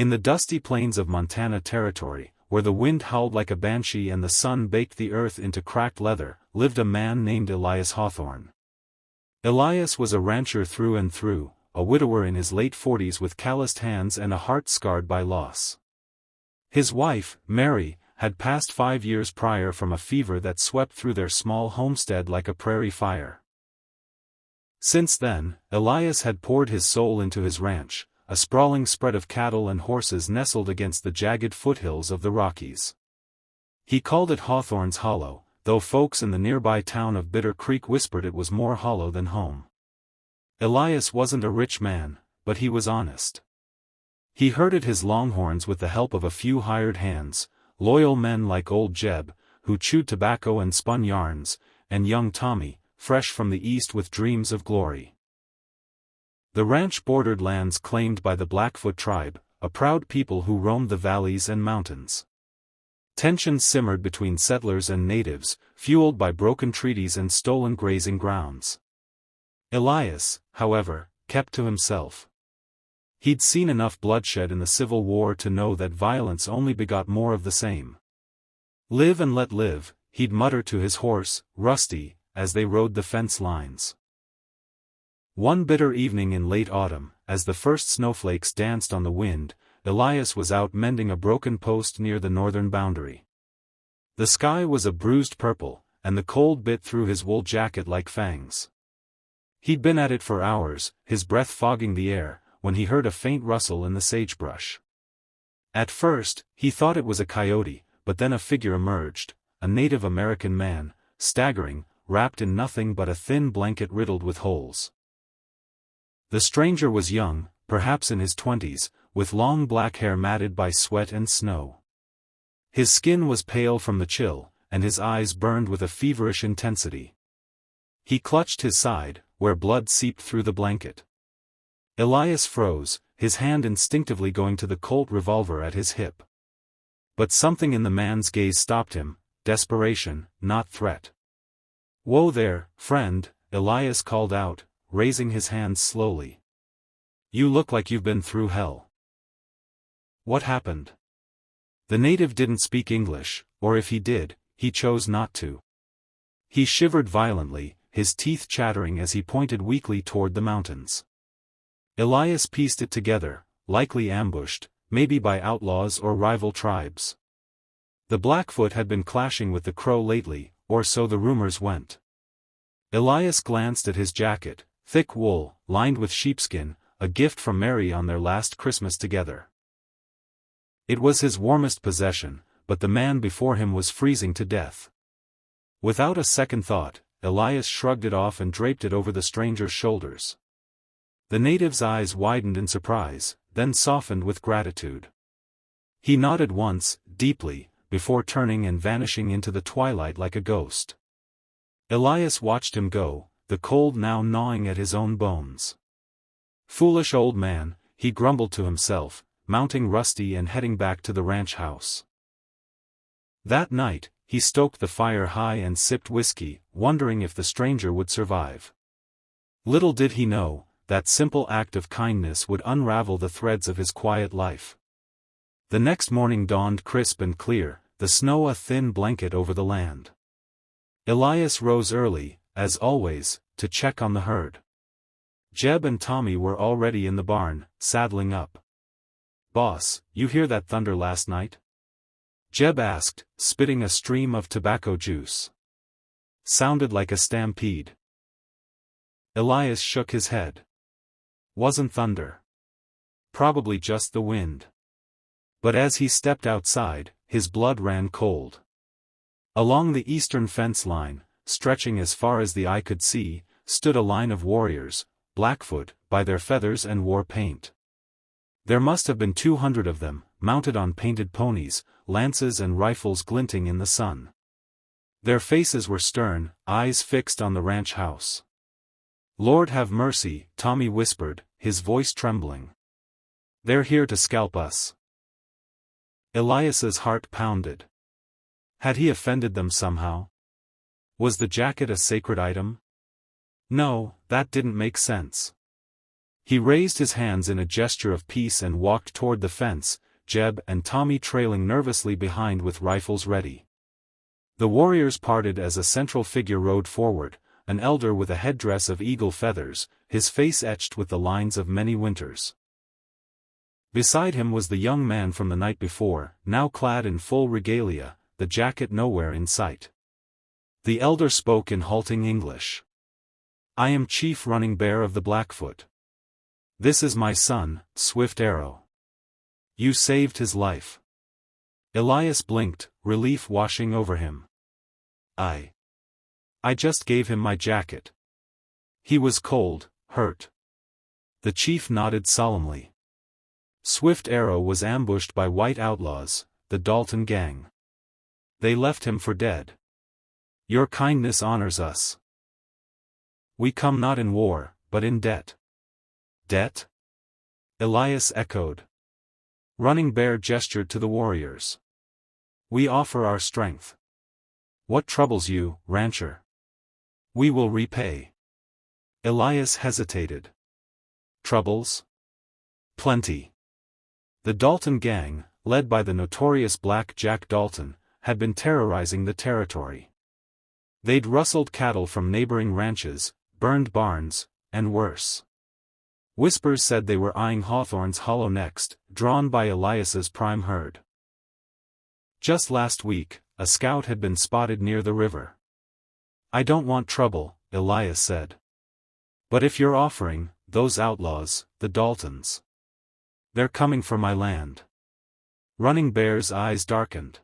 In the dusty plains of Montana Territory, where the wind howled like a banshee and the sun baked the earth into cracked leather, lived a man named Elias Hawthorne. Elias was a rancher through and through, a widower in his late 40s with calloused hands and a heart scarred by loss. His wife, Mary, had passed 5 years prior from a fever that swept through their small homestead like a prairie fire. Since then, Elias had poured his soul into his ranch, a sprawling spread of cattle and horses nestled against the jagged foothills of the Rockies. He called it Hawthorne's Hollow, though folks in the nearby town of Bitter Creek whispered it was more hollow than home. Elias wasn't a rich man, but he was honest. He herded his longhorns with the help of a few hired hands, loyal men like old Jeb, who chewed tobacco and spun yarns, and young Tommy, fresh from the east with dreams of glory. The ranch bordered lands claimed by the Blackfoot tribe, a proud people who roamed the valleys and mountains. Tensions simmered between settlers and natives, fueled by broken treaties and stolen grazing grounds. Elias, however, kept to himself. He'd seen enough bloodshed in the Civil War to know that violence only begot more of the same. Live and let live, he'd mutter to his horse, Rusty, as they rode the fence lines. One bitter evening in late autumn, as the first snowflakes danced on the wind, Elias was out mending a broken post near the northern boundary. The sky was a bruised purple, and the cold bit through his wool jacket like fangs. He'd been at it for hours, his breath fogging the air, when he heard a faint rustle in the sagebrush. At first, he thought it was a coyote, but then a figure emerged, a Native American man, staggering, wrapped in nothing but a thin blanket riddled with holes. The stranger was young, perhaps in his 20s, with long black hair matted by sweat and snow. His skin was pale from the chill, and his eyes burned with a feverish intensity. He clutched his side, where blood seeped through the blanket. Elias froze, his hand instinctively going to the Colt revolver at his hip. But something in the man's gaze stopped him, desperation, not threat. "Whoa there, friend," Elias called out, raising his hands slowly. "You look like you've been through hell. What happened?" The native didn't speak English, or if he did, he chose not to. He shivered violently, his teeth chattering as he pointed weakly toward the mountains. Elias pieced it together, likely ambushed, maybe by outlaws or rival tribes. The Blackfoot had been clashing with the Crow lately, or so the rumors went. Elias glanced at his jacket, thick wool, lined with sheepskin, a gift from Mary on their last Christmas together. It was his warmest possession, but the man before him was freezing to death. Without a second thought, Elias shrugged it off and draped it over the stranger's shoulders. The native's eyes widened in surprise, then softened with gratitude. He nodded once, deeply, before turning and vanishing into the twilight like a ghost. Elias watched him go, the cold now gnawing at his own bones. "Foolish old man," he grumbled to himself, mounting Rusty and heading back to the ranch house. That night, he stoked the fire high and sipped whiskey, wondering if the stranger would survive. Little did he know, that simple act of kindness would unravel the threads of his quiet life. The next morning dawned crisp and clear, the snow a thin blanket over the land. Elias rose early, as always, to check on the herd. Jeb and Tommy were already in the barn, saddling up. "Boss, you hear that thunder last night?" Jeb asked, spitting a stream of tobacco juice. "Sounded like a stampede." Elias shook his head. "Wasn't thunder. Probably just the wind." But as he stepped outside, his blood ran cold. Along the eastern fence line, stretching as far as the eye could see, stood a line of warriors, Blackfoot, by their feathers and war paint. There must have been 200 of them, mounted on painted ponies, lances and rifles glinting in the sun. Their faces were stern, eyes fixed on the ranch house. "Lord have mercy," Tommy whispered, his voice trembling. "They're here to scalp us." Elias's heart pounded. Had he offended them somehow? Was the jacket a sacred item? No, that didn't make sense. He raised his hands in a gesture of peace and walked toward the fence, Jeb and Tommy trailing nervously behind with rifles ready. The warriors parted as a central figure rode forward, an elder with a headdress of eagle feathers, his face etched with the lines of many winters. Beside him was the young man from the night before, now clad in full regalia, the jacket nowhere in sight. The elder spoke in halting English. "I am Chief Running Bear of the Blackfoot. This is my son, Swift Arrow. You saved his life." Elias blinked, relief washing over him. I just gave him my jacket. He was cold, hurt." The chief nodded solemnly. Swift Arrow was ambushed by white outlaws, the Dalton gang. They left him for dead. Your kindness honors us. We come not in war, but in debt. Debt? Elias echoed. Running Bear gestured to the warriors. We offer our strength. What troubles you, rancher? We will repay. Elias hesitated. Troubles? Plenty. The Dalton gang, led by the notorious Black Jack Dalton, had been terrorizing the territory. They'd rustled cattle from neighboring ranches, burned barns, and worse. Whispers said they were eyeing Hawthorne's hollow next, drawn by Elias's prime herd. Just last week, a scout had been spotted near the river. I don't want trouble, Elias said. But if you're offering, those outlaws, the Daltons. They're coming for my land. Running Bear's eyes darkened.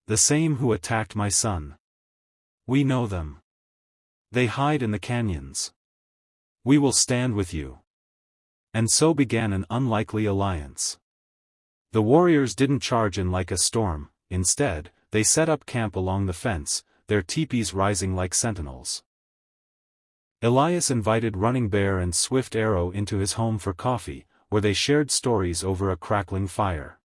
The same who attacked my son. We know them. They hide in the canyons. We will stand with you. And so began an unlikely alliance. The warriors didn't charge in like a storm, instead, they set up camp along the fence, their teepees rising like sentinels. Elias invited Running Bear and Swift Arrow into his home for coffee, where they shared stories over a crackling fire.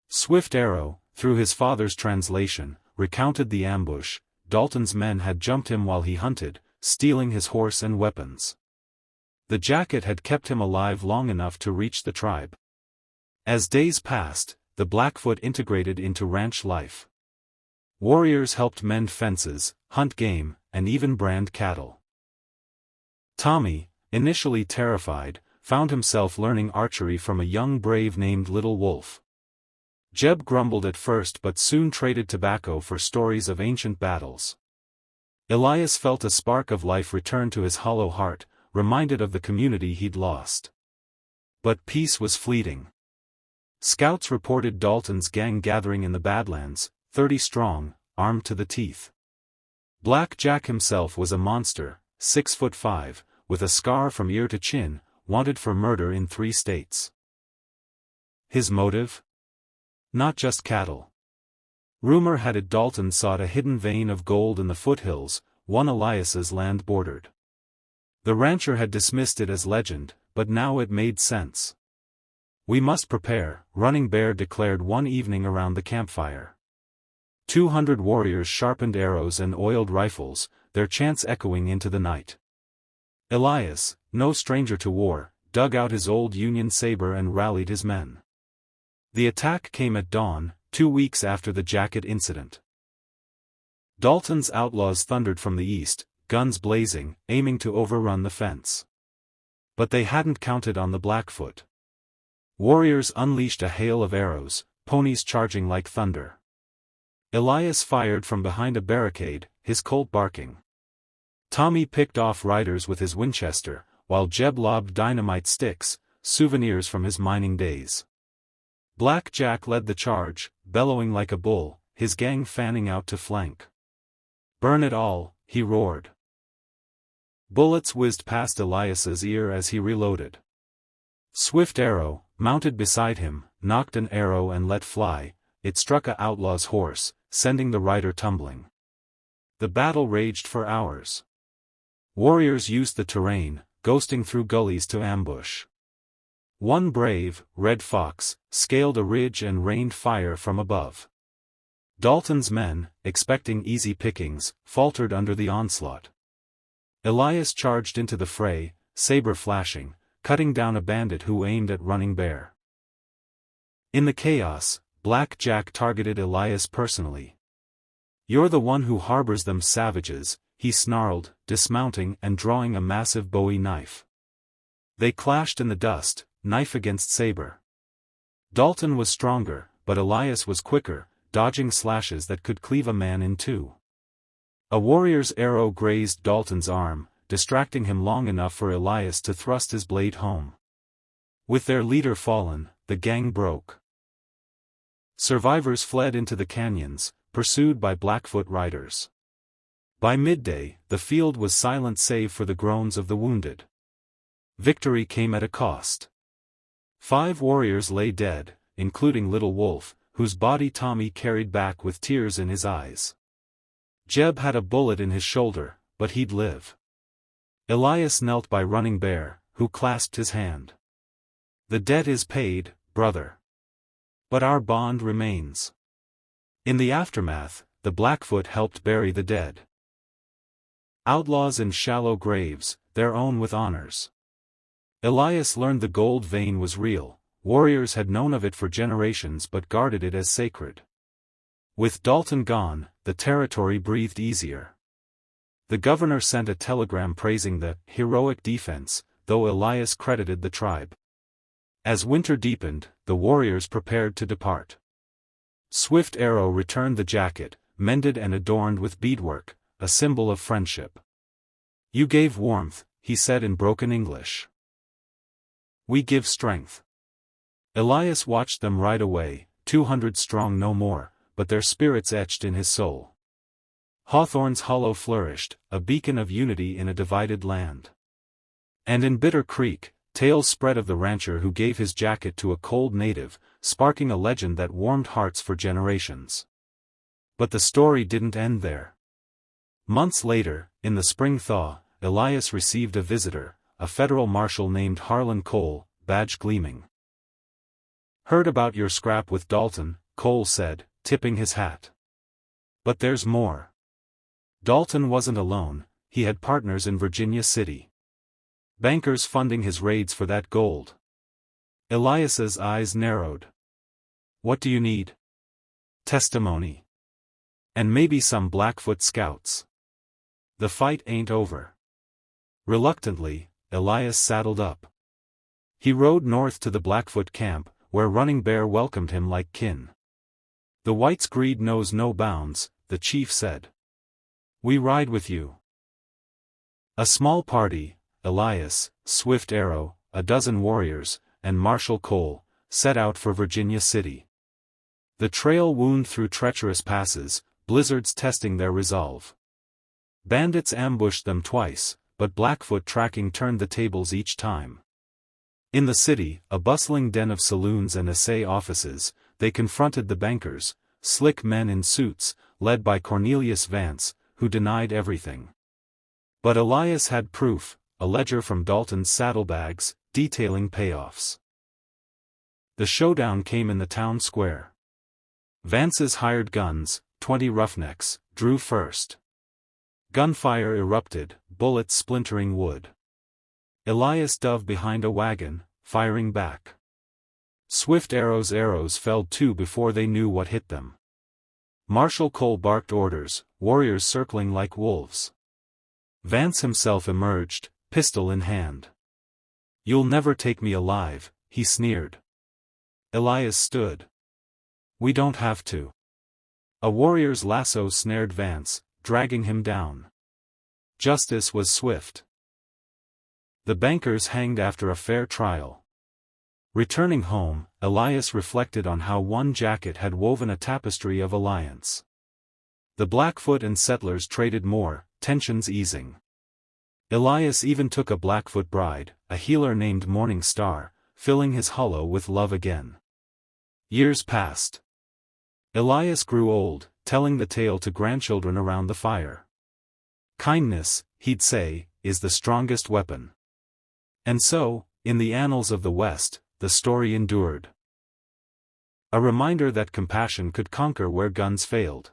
Swift Arrow, through his father's translation, recounted the ambush. Dalton's men had jumped him while he hunted, stealing his horse and weapons. The jacket had kept him alive long enough to reach the tribe. As days passed, the Blackfoot integrated into ranch life. Warriors helped mend fences, hunt game, and even brand cattle. Tommy, initially terrified, found himself learning archery from a young brave named Little Wolf. Jeb grumbled at first but soon traded tobacco for stories of ancient battles. Elias felt a spark of life return to his hollow heart, reminded of the community he'd lost. But peace was fleeting. Scouts reported Dalton's gang gathering in the Badlands, 30 strong, armed to the teeth. Black Jack himself was a monster, 6'5", with a scar from ear to chin, wanted for murder in 3 states. His motive? Not just cattle. Rumor had it Dalton sought a hidden vein of gold in the foothills, one Elias's land bordered. The rancher had dismissed it as legend, but now it made sense. We must prepare, Running Bear declared one evening around the campfire. 200 warriors sharpened arrows and oiled rifles, their chants echoing into the night. Elias, no stranger to war, dug out his old Union saber and rallied his men. The attack came at dawn, 2 weeks after the jacket incident. Dalton's outlaws thundered from the east, guns blazing, aiming to overrun the fence. But they hadn't counted on the Blackfoot. Warriors unleashed a hail of arrows, ponies charging like thunder. Elias fired from behind a barricade, his colt barking. Tommy picked off riders with his Winchester, while Jeb lobbed dynamite sticks, souvenirs from his mining days. Black Jack led the charge, bellowing like a bull, his gang fanning out to flank. Burn it all, he roared. Bullets whizzed past Elias's ear as he reloaded. Swift Arrow, mounted beside him, knocked an arrow and let fly. It struck a outlaw's horse, sending the rider tumbling. The battle raged for hours. Warriors used the terrain, ghosting through gullies to ambush. One brave, Red Fox, scaled a ridge and rained fire from above. Dalton's men, expecting easy pickings, faltered under the onslaught. Elias charged into the fray, saber flashing, cutting down a bandit who aimed at Running Bear. In the chaos, Black Jack targeted Elias personally. "You're the one who harbors them savages," he snarled, dismounting and drawing a massive Bowie knife. They clashed in the dust, knife against saber. Dalton was stronger, but Elias was quicker, dodging slashes that could cleave a man in two. A warrior's arrow grazed Dalton's arm, distracting him long enough for Elias to thrust his blade home. With their leader fallen, the gang broke. Survivors fled into the canyons, pursued by Blackfoot riders. By midday, the field was silent save for the groans of the wounded. Victory came at a cost. 5 warriors lay dead, including Little Wolf, whose body Tommy carried back with tears in his eyes. Jeb had a bullet in his shoulder, but he'd live. Elias knelt by Running Bear, who clasped his hand. "The debt is paid, brother. But our bond remains." In the aftermath, the Blackfoot helped bury the dead. Outlaws in shallow graves, their own with honors. Elias learned the gold vein was real. Warriors had known of it for generations but guarded it as sacred. With Dalton gone, the territory breathed easier. The governor sent a telegram praising the heroic defense, though Elias credited the tribe. As winter deepened, the warriors prepared to depart. Swift Arrow returned the jacket, mended and adorned with beadwork, a symbol of friendship. "You gave warmth," he said in broken English. "We give strength." Elias watched them ride away, 200 strong no more, but their spirits etched in his soul. Hawthorne's hollow flourished, a beacon of unity in a divided land. And in Bitter Creek, tales spread of the rancher who gave his jacket to a cold native, sparking a legend that warmed hearts for generations. But the story didn't end there. Months later, in the spring thaw, Elias received a visitor, a federal marshal named Harlan Cole, badge gleaming. "Heard about your scrap with Dalton," Cole said, tipping his hat. "But there's more." Dalton wasn't alone, he had partners in Virginia City. Bankers funding his raids for that gold. Elias's eyes narrowed. "What do you need?" "Testimony. And maybe some Blackfoot scouts. The fight ain't over." Reluctantly, Elias saddled up. He rode north to the Blackfoot camp, where Running Bear welcomed him like kin. "The whites' greed knows no bounds," the chief said. "We ride with you." A small party, Elias, Swift Arrow, a dozen warriors, and Marshal Cole, set out for Virginia City. The trail wound through treacherous passes, blizzards testing their resolve. Bandits ambushed them twice, but Blackfoot tracking turned the tables each time. In the city, a bustling den of saloons and assay offices, they confronted the bankers, slick men in suits, led by Cornelius Vance, who denied everything. But Elias had proof, a ledger from Dalton's saddlebags, detailing payoffs. The showdown came in the town square. Vance's hired guns, 20 roughnecks, drew first. Gunfire erupted, bullets splintering wood. Elias dove behind a wagon, firing back. Swift Arrow's arrows fell too before they knew what hit them. Marshal Cole barked orders, warriors circling like wolves. Vance himself emerged, pistol in hand. "You'll never take me alive," he sneered. Elias stood. "We don't have to." A warrior's lasso snared Vance, dragging him down. Justice was swift. The bankers hanged after a fair trial. Returning home, Elias reflected on how one jacket had woven a tapestry of alliance. The Blackfoot and settlers traded more, tensions easing. Elias even took a Blackfoot bride, a healer named Morning Star, filling his hollow with love again. Years passed. Elias grew old, telling the tale to grandchildren around the fire. "Kindness," he'd say, "is the strongest weapon." And so, in the annals of the West, the story endured. A reminder that compassion could conquer where guns failed.